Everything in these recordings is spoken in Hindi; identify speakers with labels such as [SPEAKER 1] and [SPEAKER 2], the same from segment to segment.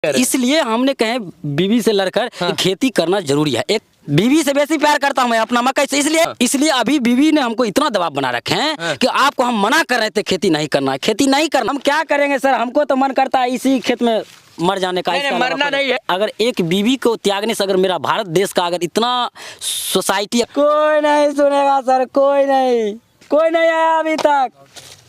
[SPEAKER 1] इसलिए हमने कहे बीवी से लड़कर खेती करना जरूरी है। एक बीवी से बेसी प्यार करता हूँ मैं अपना मकई से, इसलिए अभी बीवी ने हमको इतना दबाव बना रखे हैं कि आपको हम मना कर रहे थे खेती नहीं करना, खेती नहीं करना। हम क्या करेंगे सर, हमको तो मन करता है इसी खेत में मर जाने का।
[SPEAKER 2] नहीं, मरना नहीं है।
[SPEAKER 1] अगर एक बीवी को त्यागने से अगर मेरा भारत देश का अगर इतना सोसाइटी, कोई नहीं सुनेगा सर, कोई नहीं आया अभी तक।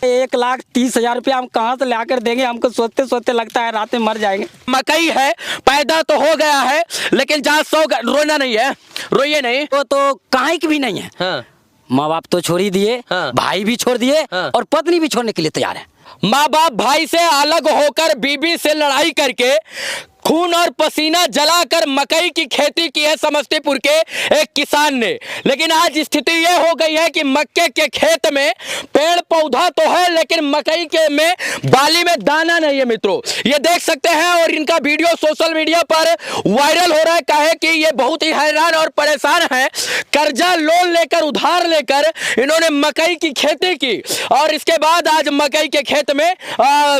[SPEAKER 1] 1,30,000 रुपया हम कहाँ से लाकर देंगे, हमको सोचते सोचते लगता है रात में मर जाएंगे।
[SPEAKER 2] मकई है, पैदा तो हो गया है, लेकिन जहाँ 100 रोना नहीं है, रोइए नहीं।
[SPEAKER 1] वो तो कहीं की भी नहीं है।
[SPEAKER 2] हाँ।
[SPEAKER 1] माँ बाप तो छोड़ ही दिए, भाई भी छोड़ दिए, और पत्नी भी छोड़ने के लिए तैयार है।
[SPEAKER 2] माँ बाप भाई से अलग होकर बीबी से लड़ाई करके खून और पसीना जलाकर मकई की खेती की है समस्तीपुर के एक किसान ने। लेकिन आज स्थिति ये हो गई है कि मक्के के खेत में पेड़ पौधा तो है, लेकिन मकई के में बाली में दाना नहीं है मित्रों। ये देख सकते हैं, और इनका वीडियो सोशल मीडिया पर वायरल हो रहा है। काहे कि ये बहुत ही हैरान और परेशान है। कर्जा लोन लेकर, उधार लेकर इन्होंने मकई की खेती की, और इसके बाद आज मकई के खेत में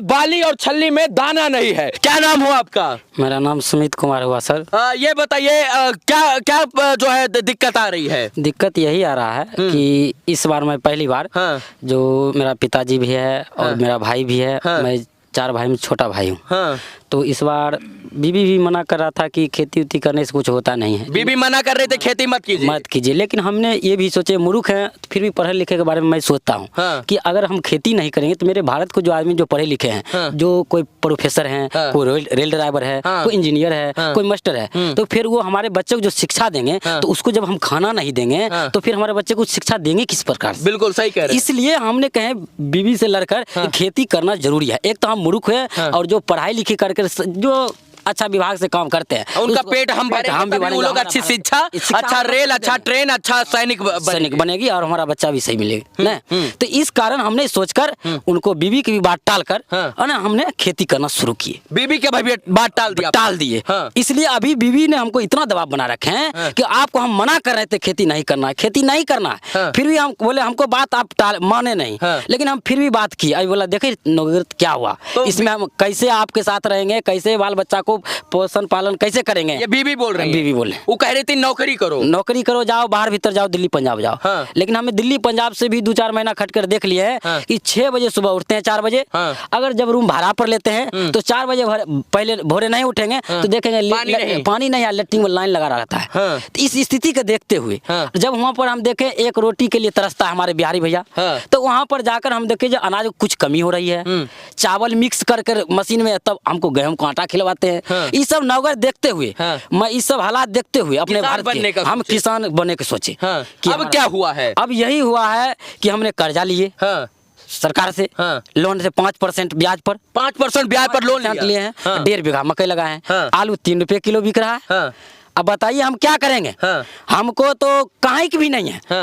[SPEAKER 2] बाली और छल्ली में दाना नहीं है। क्या नाम हुआ आपका?
[SPEAKER 1] मेरा नाम सुमित कुमार हुआ सर।
[SPEAKER 2] ये बताइए क्या क्या जो है दिक्कत आ रही है?
[SPEAKER 1] दिक्कत यही आ रहा है कि इस बार मैं पहली बार, जो मेरा पिताजी भी है और मेरा भाई भी है, मैं 4 भाई में छोटा भाई हूँ। तो इस बार बीबी भी मना कर रहा था कि खेती उती करने से कुछ होता नहीं है।
[SPEAKER 2] बीबी मना कर रहे थे खेती मत कीजिए।
[SPEAKER 1] लेकिन हमने ये भी सोचे, मूर्ख हैं तो फिर भी पढ़े लिखे के बारे में मैं सोचता हूँ कि अगर हम खेती नहीं करेंगे तो मेरे भारत को जो आदमी जो पढ़े लिखे हैं, जो कोई प्रोफेसर हैं, कोई रेल ड्राइवर है, कोई इंजीनियर है, कोई मास्टर है, तो फिर वो हमारे बच्चे को जो शिक्षा देंगे, तो उसको जब हम खाना नहीं देंगे तो फिर हमारे बच्चे को शिक्षा देंगे किस प्रकार से?
[SPEAKER 2] बिल्कुल सही कह रहे हैं।
[SPEAKER 1] इसलिए हमने कहे बीवी से लड़कर खेती करना जरूरी है। एक तो हम मूर्ख है, और जो पढ़ाई लिखी करके जो अच्छा विभाग से काम करते हैं,
[SPEAKER 2] उनका पेट हम भी वो लोग अच्छी शिक्षा, अच्छा रेल, अच्छा ट्रेन, अच्छा सैनिक
[SPEAKER 1] बनेगी, और हमारा बच्चा भी सही मिलेगा ना। तो इस कारण हमने सोचकर उनको बीवी की भी बात टालकर हमने खेती करना शुरू किए।
[SPEAKER 2] बीवी के भाई बात टाल दिए।
[SPEAKER 1] इसलिए अभी बीवी ने हमको इतना दबाव बना रखे हैं कि आपको हम मना कर रहे थे खेती नहीं करना है, फिर भी हम बोले हमको बात आप माने नहीं, लेकिन हम फिर भी बात की। अभी बोला देखे क्या हुआ, इसमें हम कैसे आपके साथ रहेंगे, कैसे बाल बच्चा पोषण पालन कैसे करेंगे।
[SPEAKER 2] ये बीवी बोल रही है।
[SPEAKER 1] बीवी बोले,
[SPEAKER 2] वो कह रही थी नौकरी करो, जाओ बाहर भीतर जाओ, दिल्ली पंजाब जाओ। लेकिन हमें दिल्ली पंजाब से भी 2-4 महीना खट कर देख लिए हैं कि 6 बजे सुबह उठते हैं, 4 बजे अगर जब रूम भाड़ा पर लेते हैं तो 4 बजे पहले भोरे नहीं उठेंगे तो देखेंगे पानी नहीं है, लेट्रिन में लाइन लगा रहता है। तो इस स्थिति को देखते हुए जब वहाँ पर हम देखे एक रोटी के लिए तरसता है हमारे बिहारी भैया, तो वहाँ पर जाकर हम देखे जो अनाज कुछ कमी हो रही है, चावल मिक्स कर मशीन में, तब हमको गेहूं का आटा खिलवाते हैं। ये सब नौकर देखते हुए, मैं इस सब हालात देखते हुए अपने भारत के हम किसान बनने के सोचे कि अब क्या हुआ है?
[SPEAKER 1] अब यही हुआ है कि हमने कर्जा लिए सरकार से, लोन से 5% ब्याज पर
[SPEAKER 2] 5% ब्याज पर लोन
[SPEAKER 1] लिए हैं। 1.5 बीघा मकई लगाए हैं, आलू 3 रुपए किलो बिक रहा है। अब बताइए हम क्या करेंगे? हमको तो कहीं की भी नहीं है।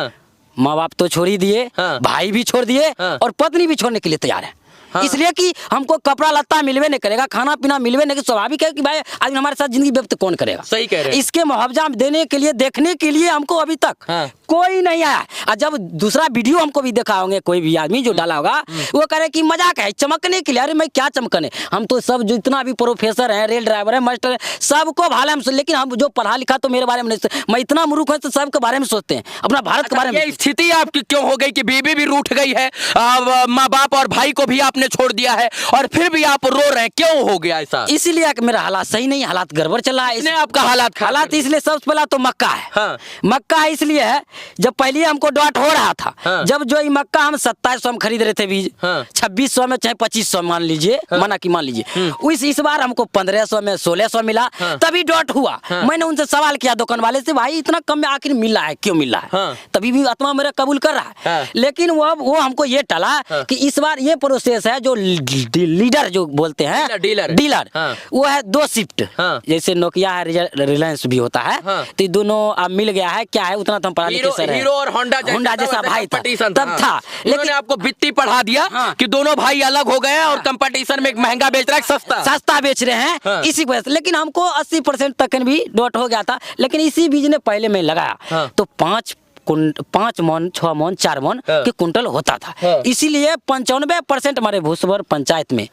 [SPEAKER 1] माँ बाप तो छोड़ ही दिए, भाई भी छोड़ दिए, और पत्नी भी छोड़ने के लिए तैयार है। इसलिए कि हमको कपड़ा लत्ता मिलवे नहीं करेगा, खाना पीना मिलवे नहीं, स्वाभाविक है कि भाई आज हमारे साथ जिंदगी व्यक्त कौन करेगा।
[SPEAKER 2] सही कह रहे हैं।
[SPEAKER 1] इसके मुआवजा देने के लिए, देखने के लिए हमको अभी तक कोई नहीं आया। और जब दूसरा वीडियो हमको भी देखा होंगे कोई भी आदमी जो डाला होगा, वो करे कि मजाक है, चमकने के लिए। अरे मैं क्या चमकने, हम तो सब जितना भी प्रोफेसर है, रेल ड्राइवर है, मास्टर है, सबको भाला हम, लेकिन हम जो पढ़ा लिखा तो मेरे बारे में नहीं, मैं इतना मूर्ख हूं तो सबके बारे में सोचते हैं, अपना भारत के बारे में।
[SPEAKER 2] ये स्थिति आपकी क्यों हो गई कि बीवी भी रूठ गई है, माँ बाप और भाई को भी आपने छोड़ दिया है, और फिर भी आप रो रहे हैं, क्यों हो गया ऐसा?
[SPEAKER 1] इसलिए मेरा हालात सही नहीं, हालात गड़बड़ चल रहा है।
[SPEAKER 2] इसने आपका हालात
[SPEAKER 1] इसलिए सबसे पहला तो मक्का है। मक्का इसलिए है, जब पहले हमको डॉट हो रहा था, जब जो ये मक्का हम 2700 में खरीद रहे थे बीज, 2600 में चाहे 2500 मान लीजिए, मान लीजिए, इस बार हमको 1500 में 1600 मिला, तभी डॉट हुआ। मैंने उनसे सवाल किया दुकान वाले से, भाई इतना कम में आखिर मिल रहा है, क्यों मिल रहा है? तभी भी आत्मा मेरा कबूल कर रहा है। लेकिन वो हमको ये टला कि इस बार ये प्रोसेस है, जो लीडर जो बोलते हैं, डीलर, वो है 2 शिफ्ट, जैसे नोकिया है, रिलायंस भी होता है, तो दोनों अब मिल गया है। क्या है उतना तो हम पढ़ा लिखे सर,
[SPEAKER 2] हीरो और होंडा
[SPEAKER 1] जैसा भाई तब था,
[SPEAKER 2] लेकिन आपको वित्ती पढ़ा दिया कि दोनों भाई अलग हो गए और कंपटीशन में एक महंगा बेच रहा है,
[SPEAKER 1] सस्ता बेच रहे हैं, इसी वजह से। लेकिन हमको 80% तक भी डॉट हो गया था, लेकिन इसी बीज ने पहले में लगाया तो 5 मन, 6 मन, 4 मन के कुंटल होता था। इसीलिए 95% हमारे भूसवर पंचायत में,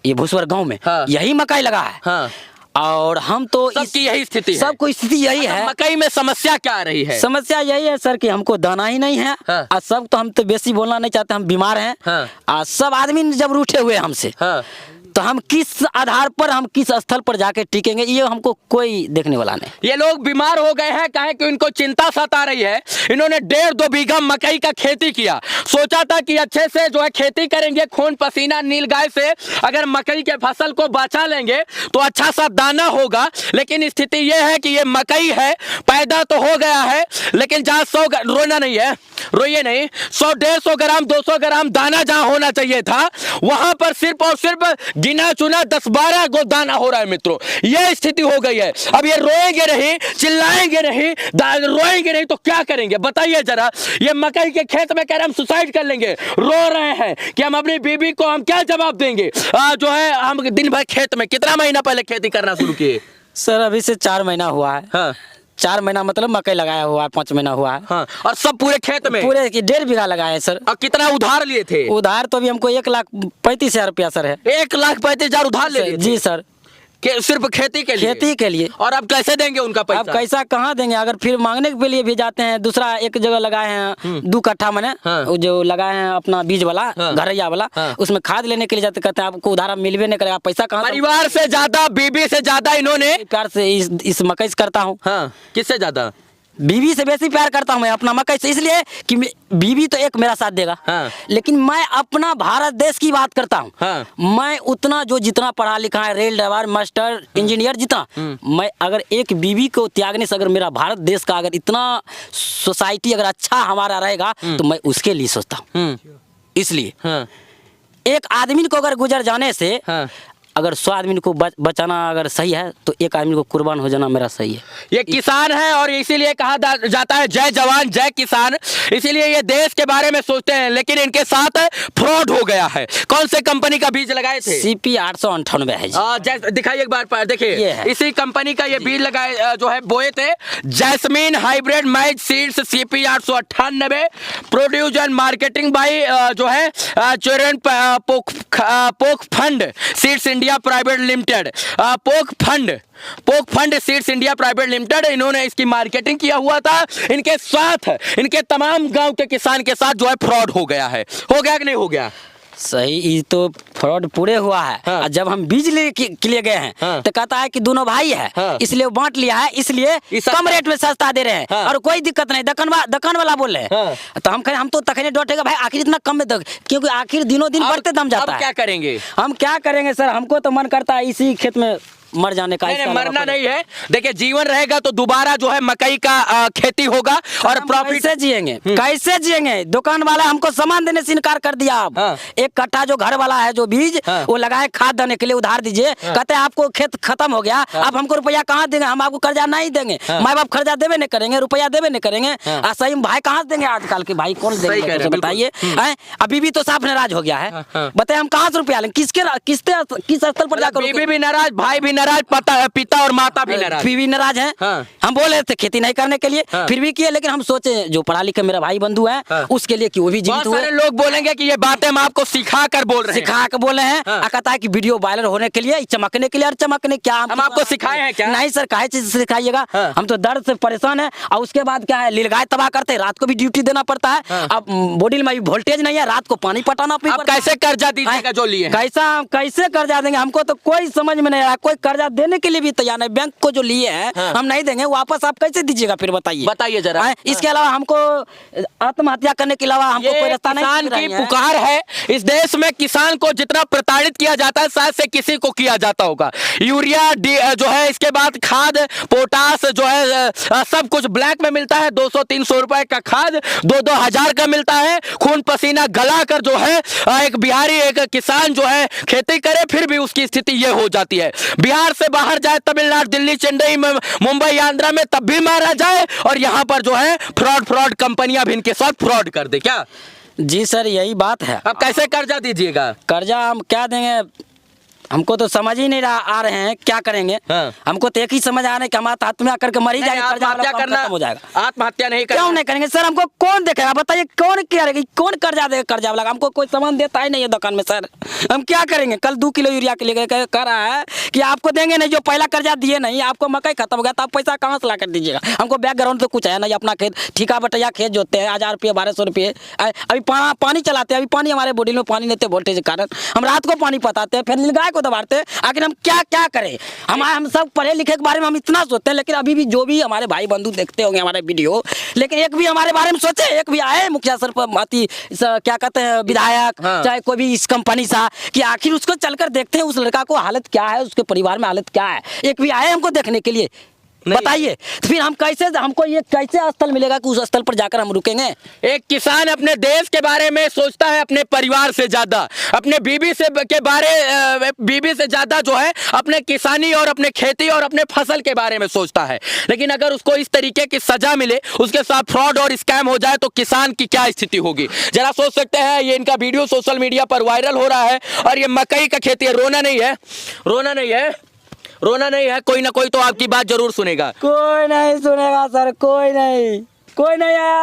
[SPEAKER 1] ये भूसवर गांव में यही मकई लगा है। और हम तो
[SPEAKER 2] सबकी यही स्थिति है।
[SPEAKER 1] सबको स्थिति यही है।
[SPEAKER 2] मकई में समस्या क्या आ रही है?
[SPEAKER 1] समस्या यही है सर कि हमको दाना ही नहीं है।
[SPEAKER 2] हाँ।
[SPEAKER 1] और सब तो हम तो बेसी बोलना नहीं चाहते, हम बीमार हैं।
[SPEAKER 2] हाँ।
[SPEAKER 1] और सब आदमी जब रूठे हुए हमसे,
[SPEAKER 2] हाँ।
[SPEAKER 1] तो हम किस आधार पर, हम किस स्थल पर जाके टिकेंगे, ये हमको कोई देखने वाला नहीं।
[SPEAKER 2] ये लोग बीमार हो गए हैं, काहे कि इनको चिंता सता रही है। इन्होंने 1.5-2 बीघा मकई का खेती किया, सोचा था कि अच्छे से जो है खेती करेंगे, खून पसीना नीलगाय से अगर मकई के फसल को बचा लेंगे तो अच्छा सा दाना होगा। लेकिन स्थिति ये है कि ये मकई है, पैदा तो हो गया है, लेकिन जहाँ 100 रोना नहीं है, रोइए नहीं, 100-150 ग्राम 200 ग्राम दाना जहाँ होना चाहिए था, वहां पर सिर्फ और सिर्फ गिना चुना 10-12 गो दाना हो रहा है मित्रों। यह स्थिति हो गई है। अब ये रोएंगे नहीं, चिल्लाएंगे नहीं, रोएंगे नहीं तो क्या करेंगे बताइए जरा। ये मकई के खेत में कह रहे हम सुसाइड कर लेंगे, रो रहे हैं कि हम अपनी बीबी को हम क्या जवाब देंगे। जो है हम दिन भर खेत में, कितना महीना पहले खेती करना शुरू किए?
[SPEAKER 1] सर अभी से 4 महीना हुआ है।
[SPEAKER 2] हाँ।
[SPEAKER 1] 4 महीना मतलब मकई लगाया हुआ है, 5 महीना हुआ है।
[SPEAKER 2] हाँ। और सब पूरे खेत में?
[SPEAKER 1] पूरे 1.5 बीघा लगाए हैं सर।
[SPEAKER 2] और कितना उधार लिए थे?
[SPEAKER 1] उधार तो अभी हमको 1,35,000 रुपया सर है।
[SPEAKER 2] 1,35,000 उधार ले लिए थे?
[SPEAKER 1] जी सर,
[SPEAKER 2] सिर्फ खेती के लिए?
[SPEAKER 1] खेती के लिए।
[SPEAKER 2] और अब कैसे देंगे उनका पैसा?
[SPEAKER 1] अब कैसा कहाँ देंगे, अगर फिर मांगने के लिए भी जाते हैं। दूसरा एक जगह लगाए हैं 2 कट्ठा मैंने,
[SPEAKER 2] हाँ।
[SPEAKER 1] जो लगाए हैं अपना बीज वाला,
[SPEAKER 2] हाँ।
[SPEAKER 1] घरैया वाला,
[SPEAKER 2] हाँ।
[SPEAKER 1] उसमें खाद लेने के लिए जाते, कहते हैं आपको उधार मिलवे नहीं करेगा, पैसा कहाँ से?
[SPEAKER 2] परिवार से ज्यादा, बीबी से ज्यादा इन्होंने
[SPEAKER 1] प्यार से इस मकई से करता हूँ।
[SPEAKER 2] हाँ। किससे ज्यादा?
[SPEAKER 1] बीवी से बेसी प्यार करता हूँ मैं अपना मकई से, इसलिए कि बीवी तो एक मेरा साथ देगा।
[SPEAKER 2] हाँ।
[SPEAKER 1] लेकिन मैं अपना भारत देश की बात करता हूँ।
[SPEAKER 2] हाँ।
[SPEAKER 1] मैं उतना जो जितना पढ़ा लिखा है, रेल ड्राइवर, मास्टर, इंजीनियर, जितना मैं अगर एक बीवी को त्यागने से, अगर मेरा भारत देश का अगर इतना सोसाइटी अगर अच्छा हमारा रहेगा तो मैं उसके लिए सोचता हूँ। इसलिए
[SPEAKER 2] हाँ।
[SPEAKER 1] एक आदमी को अगर गुजर जाने से,
[SPEAKER 2] हाँ।
[SPEAKER 1] अगर 100 आदमी को बचाना अगर सही है तो एक आदमी को कुर्बान हो जाना मेरा सही है।
[SPEAKER 2] ये किसान है और इसीलिए कहा जाता है जय जवान जय किसान। इसीलिए ये देश के बारे में सोचते हैं, लेकिन इनके साथ फ्रॉड हो गया है। कौन से कंपनी का बीज लगाए थे?
[SPEAKER 1] CP 898 है जी।
[SPEAKER 2] दिखाइए एक बार, देखिए इसी कंपनी का ये बीज लगाए जो है बोए थे। Jasmine hybrid match seeds CP 898 produce and marketing by जो है चिल्ड्रन पोक fund seeds India private limited. पोक fund seeds India private limited, इन्होंने इसकी मार्केटिंग किया हुआ था। इनके साथ, इनके तमाम गांव के किसान के साथ जो है फ्रॉड हो गया है। हो गया कि नहीं हो गया?
[SPEAKER 1] सही, ये तो फ्रॉड पूरे हुआ है।
[SPEAKER 2] हाँ।
[SPEAKER 1] और जब हम बीज के लिए गए हैं,
[SPEAKER 2] हाँ।
[SPEAKER 1] तो कहता है कि दोनों भाई है,
[SPEAKER 2] हाँ।
[SPEAKER 1] इसलिए वो बांट लिया है, इसलिए कम रेट में सस्ता दे रहे हैं।
[SPEAKER 2] हाँ।
[SPEAKER 1] और कोई दिक्कत नहीं, दुकान वाला बोल रहे हैं।
[SPEAKER 2] हाँ।
[SPEAKER 1] तो हम कहें, हम तो तखने डटेगा भाई, आखिर इतना कम में क्योंकि आखिर दिनों दिन बढ़ते दम जाता है।
[SPEAKER 2] क्या करेंगे?
[SPEAKER 1] हम क्या करेंगे सर, हमको तो मन करता है इसी खेत में मर जाने का।
[SPEAKER 2] नहीं, मरना नहीं है। देखिए जीवन रहेगा तो दोबारा जो है मकई का खेती होगा और प्रॉफिट।
[SPEAKER 1] कैसे जिएंगे, कैसे जिएंगे? दुकान वाला हमको सामान देने से इनकार कर दिया। अब
[SPEAKER 2] हाँ।
[SPEAKER 1] 1 कट्ठा जो घर वाला है जो बीज,
[SPEAKER 2] हाँ।
[SPEAKER 1] वो लगाए खाद देने के लिए, उधार दीजिए। कहते हैं आपको खेत खत्म हो गया, अब हमको रुपया कहाँ देंगे, हम आपको कर्जा नहीं देंगे। माँ बाप कर्जा देवे नहीं करेंगे, रुपया देवे नहीं करेंगे। सही भाई कहाँ से देंगे? आजकल के भाई कौन देंगे बताइए? अभी भी तो साफ नाराज हो गया है। बताइए हम कहाँ से रुपया लेंगे, किस स्थल पर जाकर?
[SPEAKER 2] बीवी भी नाराज, भाई भी नाराज, पिता और माता भी नाराज।
[SPEAKER 1] बीवी नाराज है।
[SPEAKER 2] हाँ।
[SPEAKER 1] हम बोले थे खेती नहीं करने के लिए, फिर भी किए, लेकिन हम सोचे जो पढ़ा लिखा मेरा भाई बंधु है, उसके लिए कि वो भी जीवित हुए।
[SPEAKER 2] लोग बोलेंगे कि ये बातें हम आपको सिखा कर बोल रहे हैं,
[SPEAKER 1] सिखा कर बोले हैं। कहता है कि वीडियो वायरल होने के लिए, चमकने के लिए। और चमकने क्या हम
[SPEAKER 2] आपको सिखाए हैं क्या?
[SPEAKER 1] नहीं सर, काहे चीज से सिखाइएगा? हम तो दर्द से परेशान है। और उसके बाद क्या है, लीलगाय तबाह करते हैं, रात को भी ड्यूटी देना पड़ता है। अब बॉडी में वोल्टेज नहीं है, रात को पानी पटाना पड़ता है।
[SPEAKER 2] कैसे कर्जा दीजिएगा जो लिए?
[SPEAKER 1] कैसे कर्जा देंगे? हमको तो कोई समझ में नहीं आ रहा। कोई कर्जा देने के लिए भी तैयार नहीं। बैंक को जो लिए हैं हम नहीं देंगे, वापस आप कैसे दीजिएगा फिर बताइए
[SPEAKER 2] जरा।
[SPEAKER 1] इसके अलावा हमको आत्महत्या करने के अलावा हमको कोई रास्ता नहीं।
[SPEAKER 2] किसान की पुकार है। इस देश में किसान को जितना प्रताड़ित किया जाता है, शायद से किसी को किया जाता होगा। यूरिया जो है, इसके बाद खाद, पोटास जो है, सब कुछ ब्लैक में मिलता है। 200-300 रुपए का खाद 2-2 हजार का मिलता है। खून पसीना गला कर जो है एक बिहारी, एक किसान जो है खेती करे, फिर भी उसकी स्थिति ये हो जाती है। बिहार से बाहर जाए, तमिलनाडु, दिल्ली, चेन्नई, मुंबई, आंध्रा में, तब भी मारा जाए। और यहाँ पर जो है फ्रॉड कंपनियां भी इनके साथ फ्रॉड कर दे। क्या?
[SPEAKER 1] जी सर, यही बात है।
[SPEAKER 2] अब कैसे कर्जा दीजिएगा?
[SPEAKER 1] कर्जा हम क्या देंगे? हमको तो समझ ही नहीं आ रहे हैं क्या करेंगे।
[SPEAKER 2] हाँ।
[SPEAKER 1] हमको तो एक ही समझ आ रहा है कि हम आत्महत्या करके मर ही जाएंगे,
[SPEAKER 2] आत्महत्या करना
[SPEAKER 1] खत्म हो जाएगा।
[SPEAKER 2] आत्महत्या नहीं
[SPEAKER 1] क्यों नहीं करेंगे सर? हमको कौन देखेगा बताइए? कौन करेगा? कौन कर्जा देगा? कर्जा वाला हमको कोई सामान देता ही नहीं है दुकान में सर। हम क्या करेंगे? कल 2 किलो यूरिया के लिए कह रहा है कि आपको देंगे नहीं, जो पहला कर्जा दिए नहीं, आपको मकई खत्म हो गया तो आप पैसा कहाँ से ला कर दीजिएगा? हमको बैकग्राउंड तो कुछ है नहीं, अपना खेत ठीका बटैया खेत जोतते हैं, 1000 रुपये 1200 रुपये। अभी पानी चलाते हैं, अभी पानी हमारे बॉडी में पानी लेते वोल्टेज के कारण, हम रात को पानी पटाते हैं, फिर गाय को दबाते हैं। आखिर हम क्या करें? हम सब पढ़े लिखे के बारे में हम इतना सोचते हैं, लेकिन अभी भी जो भी हमारे भाई बंधु देखते होंगे हमारे वीडियो, लेकिन एक भी हमारे बारे में सोचे, एक भी आए मुखिया सरपंच क्या कहते हैं विधायक, चाहे कोई भी इस कंपनी सा, कि आखिर उसको चलकर देखते हैं उस लड़का को हालत क्या है, उसके परिवार में हालत क्या है। एक भी आए हमको देखने के लिए? बताइए तो फिर हम कैसे, हमको ये कैसे स्थल मिलेगा कि उस स्थल पर जाकर हम रुकेंगे?
[SPEAKER 2] एक किसान अपने देश के बारे में सोचता है अपने परिवार से ज्यादा, अपने बीबी से ज्यादा जो है अपने किसानी और अपने खेती और अपने फसल के बारे में सोचता है। लेकिन अगर उसको इस तरीके की सजा मिले, उसके साथ फ्रॉड और स्कैम हो जाए तो किसान की क्या स्थिति होगी जरा सोच सकते हैं। ये इनका वीडियो सोशल मीडिया पर वायरल हो रहा है और ये मकई का खेती है। रोना नहीं है, रोना नहीं है, रोना नहीं है। कोई ना कोई तो आपकी बात जरूर सुनेगा।
[SPEAKER 1] कोई नहीं सुनेगा सर, कोई नहीं आया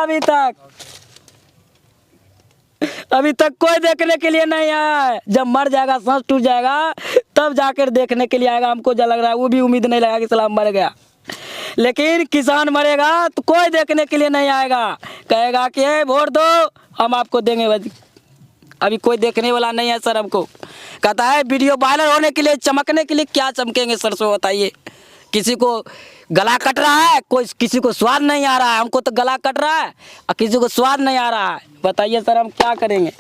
[SPEAKER 1] अभी तक कोई देखने के लिए नहीं आया है। जब मर जाएगा, सांस टूट जाएगा, तब जाकर देखने के लिए आएगा। हमको जो लग रहा है वो भी उम्मीद नहीं लगा कि सलाम मर गया, लेकिन किसान मरेगा तो कोई देखने के लिए नहीं आएगा, कहेगा कि वोट दो हम आपको देंगे। अभी कोई देखने वाला नहीं है सर। हमको कहता है वीडियो वायरल होने के लिए, चमकने के लिए। क्या चमकेंगे सर सो बताइए? किसी को गला कट रहा है, कोई किसी को स्वाद नहीं आ रहा है। हमको तो गला कट रहा है और किसी को स्वाद नहीं आ रहा है। बताइए सर हम क्या करेंगे?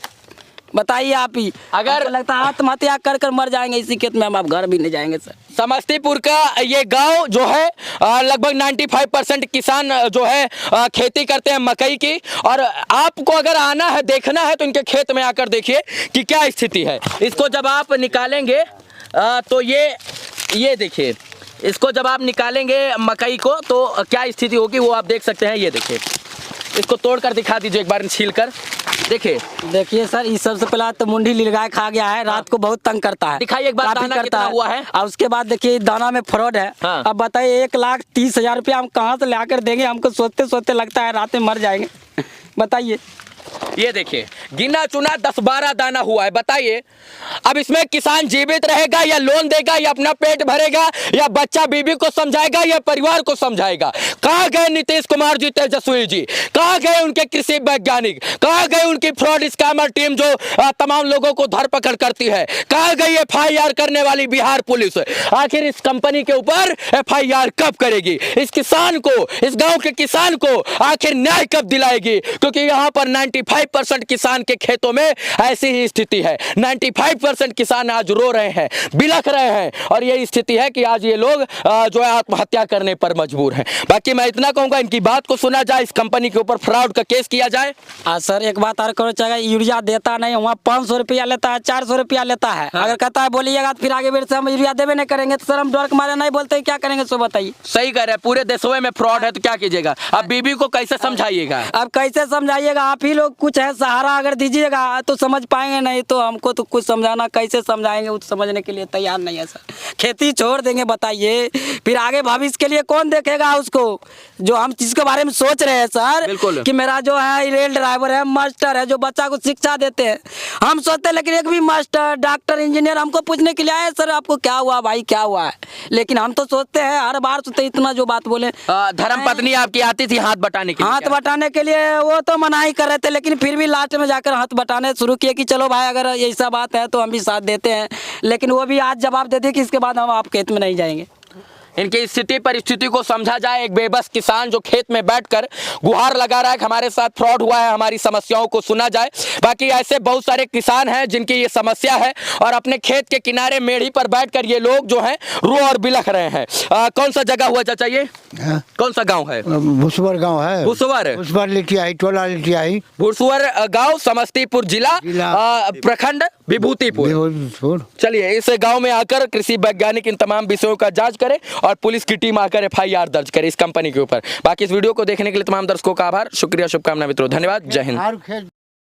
[SPEAKER 1] बताइए आप ही। अगर लगता है आत्महत्या कर मर जाएंगे इसी खेत में, हम आप घर भी नहीं जाएंगे सर।
[SPEAKER 2] समस्तीपुर का ये गांव जो है लगभग 95% किसान जो है खेती करते हैं मकई की। और आपको अगर आना है, देखना है तो इनके खेत में आकर देखिए कि क्या स्थिति है। इसको जब आप निकालेंगे तो ये देखिए, इसको जब आप निकालेंगे मकई को तो क्या स्थिति होगी वो आप देख सकते हैं। ये देखिए, इसको तोड़कर दिखा दीजिए एक बार छील कर। देखिए
[SPEAKER 1] सर, इस सबसे पहले तो मुंडी लीलगाय खा गया है, रात को बहुत तंग करता है।
[SPEAKER 2] दिखाइए एक बार दाना कितना हुआ है।
[SPEAKER 1] और उसके बाद देखिए दाना में फ्रॉड है। अब बताइए 1,30,000 रुपया हम कहाँ से लाकर देंगे? हमको सोचते सोचते लगता है रात में मर जाएंगे। बताइए,
[SPEAKER 2] ये देखिए गिना चुना 10-12 दाना हुआ है। बताइए अब इसमें किसान जीवित रहेगा या लोन देगा या अपना पेट भरेगा या बच्चा बीबी को समझाएगा या परिवार को समझाएगा? कहाँ गए नीतीश कुमार जी, तेजस्वी जी? कहाँ गए उनके कृषि वैज्ञानिक? कहाँ गए उनकी फ्रॉड स्कैमर टीम जो तमाम लोगों को धरपकड़ करती है? कहाँ गई FIR करने वाली बिहार पुलिस? आखिर इस कंपनी के ऊपर FIR कब करेगी? इस किसान को, इस गाँव के किसान को आखिर न्याय कब दिलाएगी? क्योंकि यहाँ पर 95% किसान के खेतों में ऐसी ही स्थिति है। 95% किसान आज रो रहे हैं, बिलख रहे हैं और यही स्थिति है कि आज ये लोग जो है आत्महत्या करने पर मजबूर हैं। बाकी मैं इतना कहूंगा, इनकी बात को सुना जाए, इस कंपनी के ऊपर फ्रॉड का केस किया जाए।
[SPEAKER 1] सर एक बात और करो, चाहे यूरिया देता नहीं, वहाँ 500 रुपया लेता है, 400 रुपया लेता है। अगर कहता है बोलिएगा तो फिर आगे बेर से हम यूरिया देवे नहीं करेंगे तो सर हम डर के मारे नहीं बोलते, क्या करेंगे सो बताइए?
[SPEAKER 2] सही कह रहे हैं, पूरे देशों में फ्रॉड है तो क्या कीजिएगा? अब बीबी को कैसे समझाइएगा?
[SPEAKER 1] अब कैसे समझाइएगा? आप ही लोग कुछ है सहारा अगर दीजिएगा तो समझ पाएंगे, नहीं तो हमको तो कुछ समझाना कैसे समझाएंगे, वो समझने के लिए तैयार नहीं है सर। खेती छोड़ देंगे बताइए, फिर आगे भविष्य के लिए कौन देखेगा उसको? जो हम जिसके बारे में सोच रहे हैं सर कि मेरा जो है रेल ड्राइवर है, मास्टर है, जो बच्चा को शिक्षा देते हैं, हम सोचते हैं, लेकिन एक भी मास्टर, डॉक्टर, इंजीनियर हमको पूछने के लिए आए सर आपको क्या हुआ भाई, क्या हुआ है? लेकिन हम तो सोचते हैं, हर बार सोचते इतना जो बात बोले।
[SPEAKER 2] धर्म पत्नी आपकी आती थी हाथ बटाने के लिए?
[SPEAKER 1] हाथ बटाने के लिए वो तो मनाही कर रहे थे, लेकिन फिर भी लास्ट में जाकर हाथ बटाने शुरू किए कि चलो भाई अगर ऐसा बात है तो हम भी साथ देते हैं। लेकिन वो भी आज जवाब देते कि इसके बाद हम आप खेत में नहीं जाएंगे।
[SPEAKER 2] इनकी स्थिति परिस्थिति को समझा जाए। एक बेबस किसान जो खेत में बैठकर गुहार लगा रहा है कि हमारे साथ फ्रॉड हुआ है, हमारी समस्याओं को सुना जाए। बाकी ऐसे बहुत सारे किसान हैं जिनकी ये समस्या है और अपने खेत के किनारे मेढ़ी पर बैठकर ये लोग जो हैं रो और बिलख रहे हैं। कौन सा जगह हुआ चाचा ये? कौन सा गाँव है?
[SPEAKER 3] भुसवर गाँव है।
[SPEAKER 2] भुसवर
[SPEAKER 3] लिटियाई, टोला लिटियाई।
[SPEAKER 2] भुसवर गाँव, समस्तीपुर जिला, प्रखंड विभूतिपुर। चलिए इस गाँव में आकर कृषि वैज्ञानिक इन तमाम विषयों का जांच करे और पुलिस की टीम आकर FIR दर्ज करे इस कंपनी के ऊपर। बाकी इस वीडियो को देखने के लिए तमाम दर्शकों का आभार, शुक्रिया, शुभकामना मित्रों, धन्यवाद, जय हिंद।